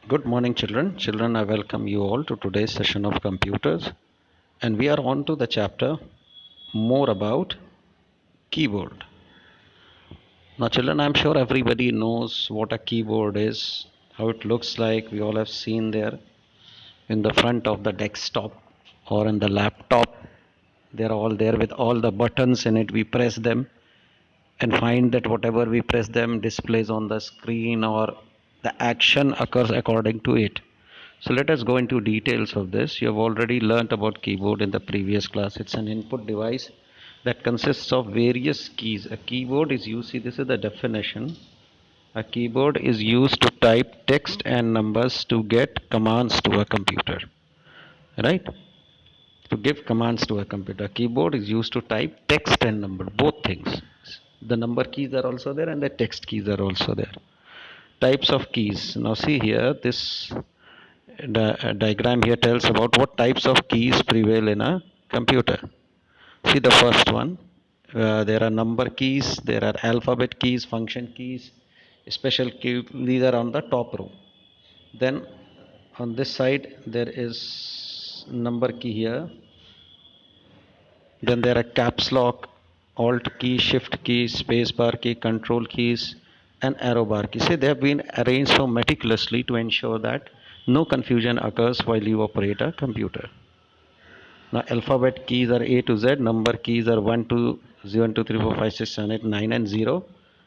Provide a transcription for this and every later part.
Good morning, children. Children, I welcome you all to today's session of computers. And we are on to the chapter more about keyboard. Now, children, I'm sure everybody knows what a keyboard is, how it looks like. We all have seen there in the front of the desktop or in the laptop. They're all there with all the buttons in it. We press them and find that whatever we press them displays on the screen or the action occurs according to it. So let us go into details of this. You have already learnt about keyboard in the previous class. It's an input device that consists of various keys. A keyboard is used, see this is the definition. A keyboard is used to type text and numbers to get commands to a computer. Right? To give commands to a computer. Keyboard is used to type text and number, both things. The number keys are also there and the text keys are also there. Types of keys. Now see here, this diagram here tells about what types of keys prevail in a computer. See the first one. There are number keys, there are alphabet keys, function keys, special keys. These are on the top row. Then on this side there is number key here. Then there are caps lock, alt key, shift key, space bar key, control keys, and arrow bar key. See, they have been arranged so meticulously to ensure that no confusion occurs while you operate a computer. Now, alphabet keys are A to Z, number keys are 1, 2, 0, 1, 2, 3, 4, 5, 6, 7, 8, 9, and 0.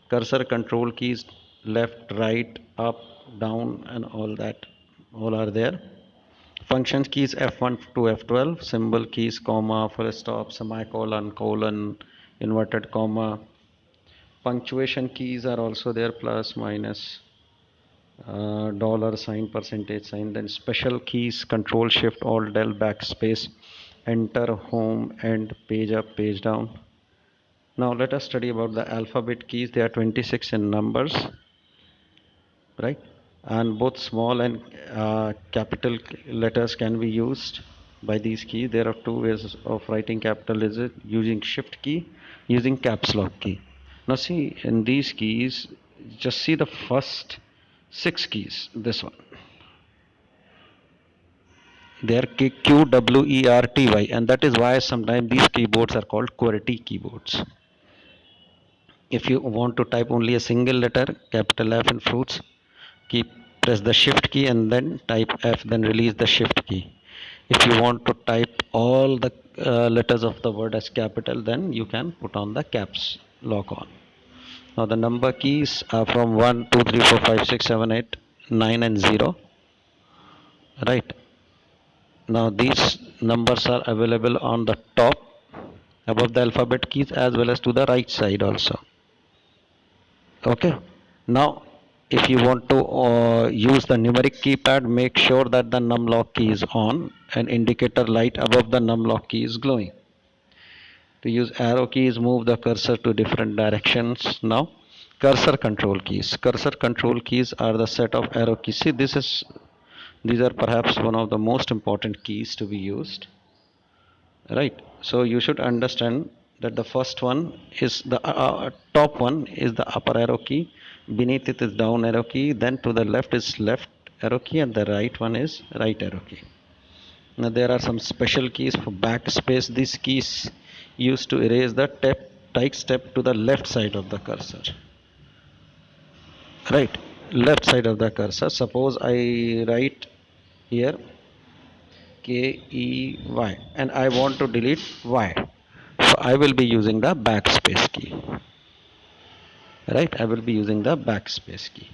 Cursor control keys left, right, up, down, and all that, all are there. Function keys F1 to F12, symbol keys, comma, full stop, semicolon, colon, inverted comma. Punctuation keys are also there, plus, minus, dollar sign, percentage sign. Then special keys, control, shift, alt, del, backspace, enter, home, and page up, page down. Now let us study about the alphabet keys. There are 26 in numbers, right? And both small and capital letters can be used by these keys. There are two ways of writing capital, is it using shift key, using caps lock key. Now see, in these keys, just see the first six keys, this one. They are QWERTY, and that is why sometimes these keyboards are called QWERTY keyboards. If you want to type only a single letter, capital F in fruits, keep press the shift key and then type F, then release the shift key. If you want to type all the letters of the word as capital, then you can put on the caps lock on. Now the number keys are from 1, 2, 3, 4, 5, 6, 7, 8, 9, and 0. Right. Now these numbers are available on the top above the alphabet keys as well as to the right side also. Okay. Now if you want to use the numeric keypad, make sure that the num lock key is on and indicator light above the num lock key is glowing. To use arrow keys, move the cursor to different directions. Now cursor control keys. Cursor control keys are the set of arrow keys. See, these are perhaps one of the most important keys to be used. Right. So you should understand that the first one is the top one is the upper arrow key, beneath it is down arrow key, then to the left is left arrow key, and the right one is right arrow key. Now there are some special keys for backspace. These keys used to erase the type step to the left side of the cursor. Right, left side of the cursor. Suppose I write here KEY and I want to delete Y. So I will be using the backspace key. Right, I will be using the backspace key.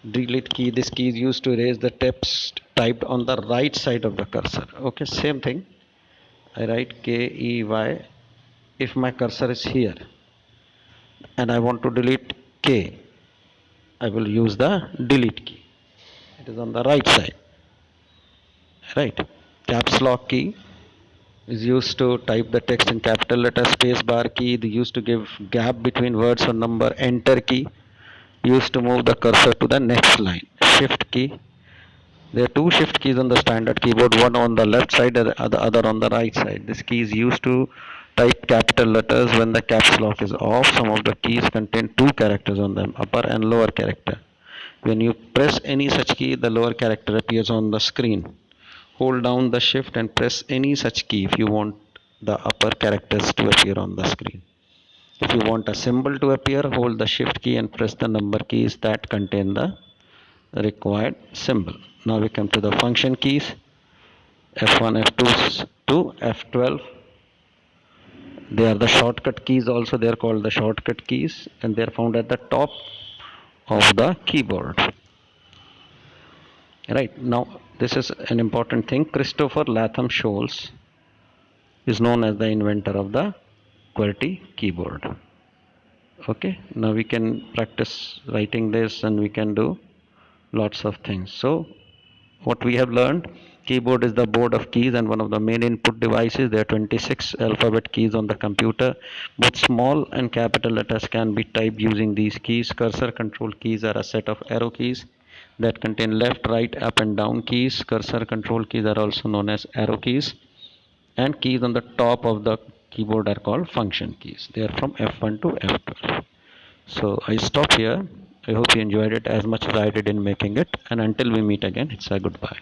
Delete key, this key is used to erase the text typed on the right side of the cursor. Okay, same thing. I write KEY. If my cursor is here and I want to delete K, I will use the delete key. It is on the right side. Right, caps lock key is used to type the text in capital letter. Space bar key is used to give gap between words or number. Enter key used to move the cursor to the next line. Shift key, there are two shift keys on the standard keyboard, one on the left side and the other on the right side. This key is used to type capital letters when the caps lock is off. Some of the keys contain two characters on them, upper and lower character. When you press any such key, the lower character appears on the screen. Hold down the shift and press any such key if you want the upper characters to appear on the screen. If you want a symbol to appear, hold the shift key and press the number keys that contain the required symbol. Now we come to the function keys. F1, F2 to F12. They are the shortcut keys also. They are called the shortcut keys and they are found at the top of the keyboard. Right, now this is an important thing. Christopher Latham Scholes is known as the inventor of the QWERTY keyboard. Okay, now we can practice writing this and we can do lots of things. So what we have learned, keyboard is the board of keys and one of the main input devices. There are 26 alphabet keys on the computer. Both small and capital letters can be typed using these keys. Cursor control keys are a set of arrow keys that contain left, right, up and down keys. Cursor control keys are also known as arrow keys, and keys on the top of the keyboard are called function keys. They are from F1 to F12. So I stop here. I hope you enjoyed it as much as I did in making it, and until we meet again, it's a goodbye.